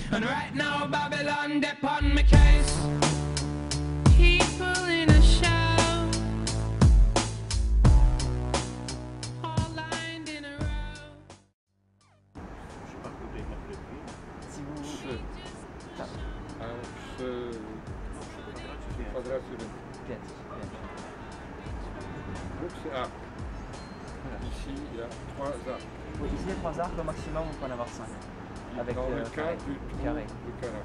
And right now Babylon dep on my case. People in a show, all lined in a row. Je sais pas que vous m'appelez plus. Si vous... Feu. Quadrat sur une. Bien. Donc c'est A. Voilà. Ici, il y a 3 arcs. Oui, ici, les 3 arcs, au maximum, on peut en avoir 5. Avec dans le cas carré. du trou Carré. de carré.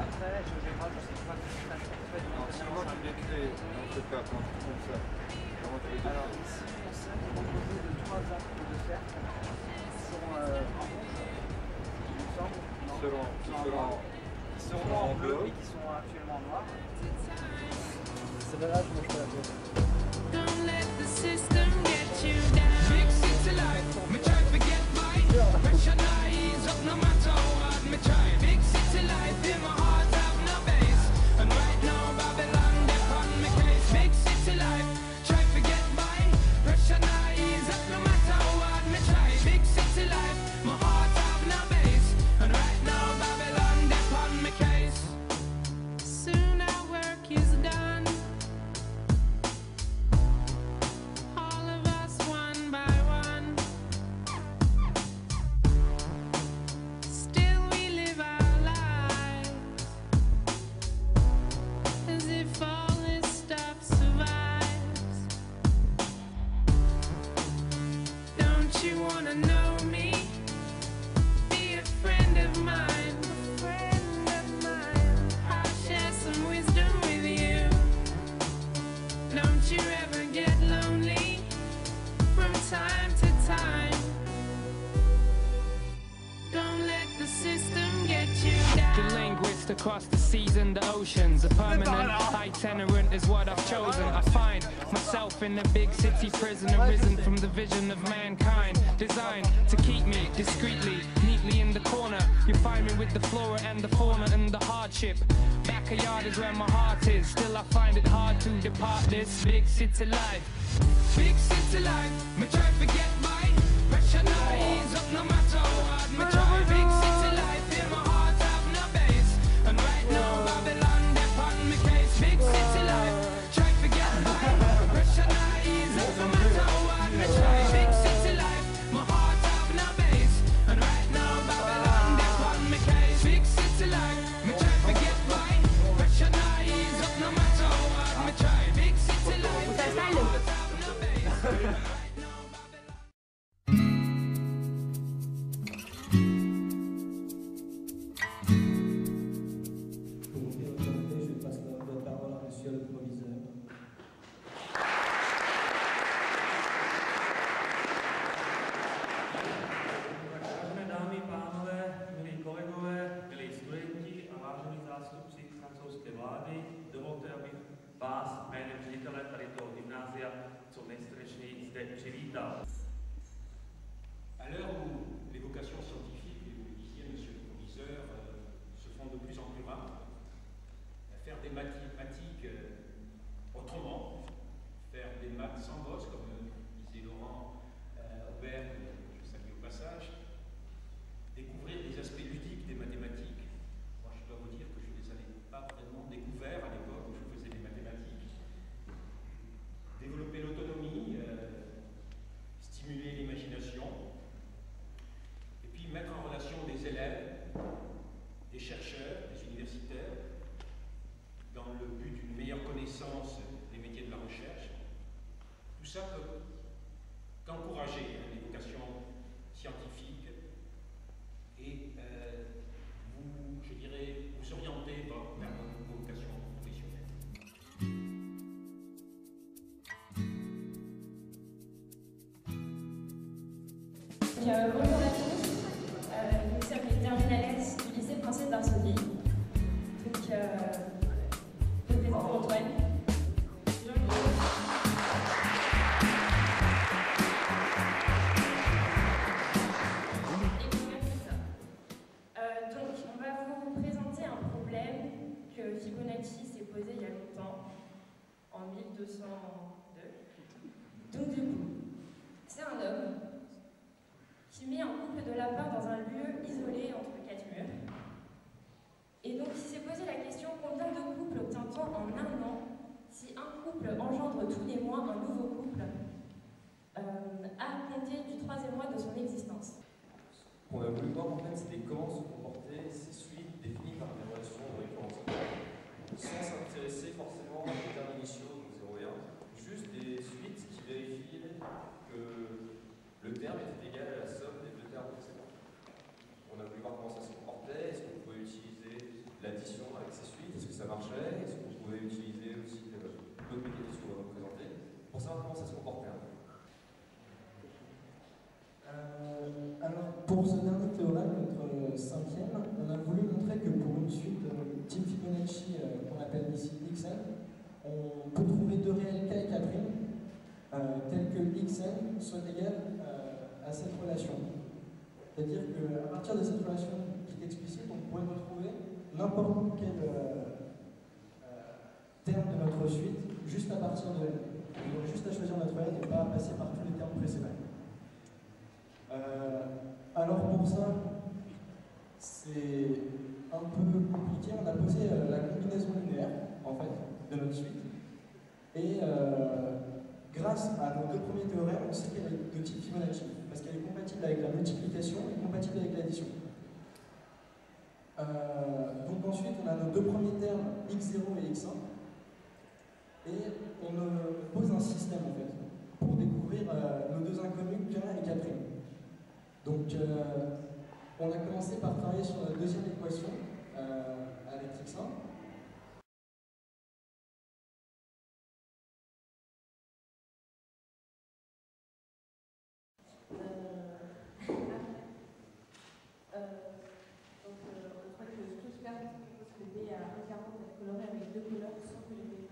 Après, je sais pas si Comment tu décris dans ce cas quand tu fais ça? Comment tu les décris? Alors ici, on s'est composé de 3 arcs de cercle qui sont en rouge, il me semble. Qui seront en bleu et qui sont actuellement noirs. C'est là, je mange pas la tête. Don't let the system get you down. Big city life, me try to get by. Pressure now ease up no matter how hard me try. Big city life in my heart have no base. And right now Babylon dep on me case. Big city life, try to get by. Pressure now ease up no matter how hard me try. Big city life, my heart have no base. And right now Babylon dep on me case. Soon our work is done. All of us one by one. Still we live our lives as if all this stuff survives. Don't you wanna know me? Be a friend of mine. I'll share some wisdom with you. Don't you ever get lonely from time to time? Don't let the system get you down. The linguist across the seas and the oceans. A permanent itinerant is what I've chosen. I find myself in a big city prison, arisen from the vision of mankind, designed to keep me discreetly, neatly in the corner. You find me with the flora and the fauna and the hardship. Backyard is where my heart is. Still I find it hard to depart this big city life. Big city life, me try to get by. Pressure now ease up no matter how hard me try. Big city life in my heart have no base. And right now Babylon dep on me case. Big city life, try to get by. Pressure now ease up no matter how hard me try. Big city life, my heart have no base. And right now Babylon dep on me case. Big city life, me try to get by. Pressure now ease up no matter how hard me try. Big city life, my heart have no base. Je passe la parole à monsieur le proviseur. Vážené dámy, pánové, milí kolegové, milí studenti a vážení zástupci francouzské vlády, dovolte, abych vás jménem ředitele tady toho gymnázia co nejsrdečněji zde přivítal. À l'heure où les vocations scientifiques, et vous le disiez, monsieur le proviseur, se font de plus en plus rares, faire des mathématiques autrement, faire des maths sans bosse, comme disait Laurent Aubert, que je salue au passage, découvrir des aspects ludiques des mathématiques. Moi, je dois vous dire que je ne les avais pas vraiment découverts à l'époque où je faisais des mathématiques. Développer l'autonomie, stimuler l'imagination, et puis mettre en relation des élèves, des chercheurs, des universitaires, dans le but d'une meilleure connaissance des métiers de la recherche. Tout ça peut qu'encourager les vocations scientifiques et vous, je dirais, vous orienter vers vos vocations professionnelles. Bonjour à tous, nous sommes les terminales du lycée français de Varsovie. Donc, je me présente Antoine. Donc, on va vous présenter un problème que Fibonacci s'est posé il y a longtemps, en 1202. Donc, du coup, c'est un homme qui met en vapeur dans un lieu isolé entre 4 murs. Et donc, il s'est posé la question combien de couples obtient-on en un an si un couple engendre tous les mois un nouveau couple à compter du 3e mois de son existence. On a voulu voir en fait c'était comment se comportaient ces suites définies par des relations récurrentes, sans s'intéresser forcément à des termes initiaux, donc 0 et 1, juste des suites qui vérifient que le terme était égal à la somme des 2 termes précédents. On a voulu voir comment ça se comportait, est-ce qu'on pouvait utiliser l'addition avec ces suites, est-ce que ça marchait, est-ce qu'on pouvait utiliser aussi d'autres mécanismes qu'on va vous présenter, pour savoir comment ça se comportait un peu. Alors, pour ce dernier théorème, notre 5e, on a voulu montrer que pour une suite type Fibonacci qu'on appelle ici xn, on peut trouver 2 réels k et k', tels que xn soit égal à cette relation. C'est-à-dire qu'à partir de cette relation qui est explicite, on pourrait retrouver n'importe quel terme de notre suite juste à partir de n. On aurait juste à choisir notre n et pas passer par tous les termes précédents. Alors pour ça, c'est un peu compliqué. On a posé la combinaison linéaire, en fait, de notre suite. Et grâce à nos 2 premiers théorèmes, on sait qu'elle est de type Fibonacci, parce qu'elle est compatible avec la multiplication et compatible avec l'addition. Donc ensuite, on a nos 2 premiers termes, x0 et x1. Et on pose un système, en fait, pour découvrir nos 2 inconnus, k et k'. Donc, on a commencé par travailler sur la 2e équation avec x1. On croit que Stuttgart propose que le B à 1,40 est coloré avec 2 couleurs sans que les B